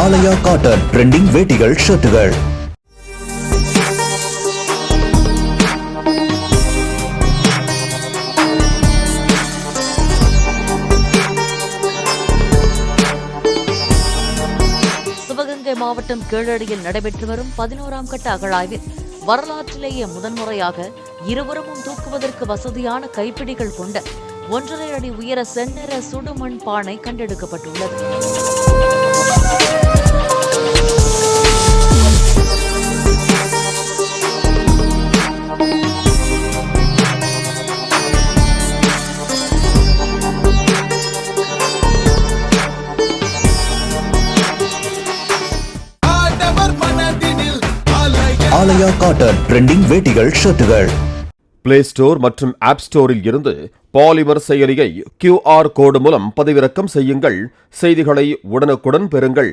ஆலயா cotton trending வேட்டிகள் ஷர்ட்டுகள். Sivaganga மாவட்டம் கீழடியில் நடைபெற்று வரும் 11ஆம் கட்ட அகழாய்வில் வரலாற்றிலேயே முதன்முறையாக இருபுறமும் தூக்குவதற்கு வசதியான கைப்பிடிகள் கொண்ட 1.5 அடி உயர செந்நிற சுடுமண் பானை கண்டெடுக்கப்பட்டுள்ளது. ஆலயா காட்டன் ட்ரெண்டிங் வேட்டிகள் ஷர்ட்டுகள். பிளே ஸ்டோர் மற்றும் ஆப் ஸ்டோரில் இருந்து பாலிமர் செயலியை QR கோடு மூலம் பதிவிறக்கம் செய்யுங்கள். செய்திகளை உடனுக்குடன் பெறுங்கள்.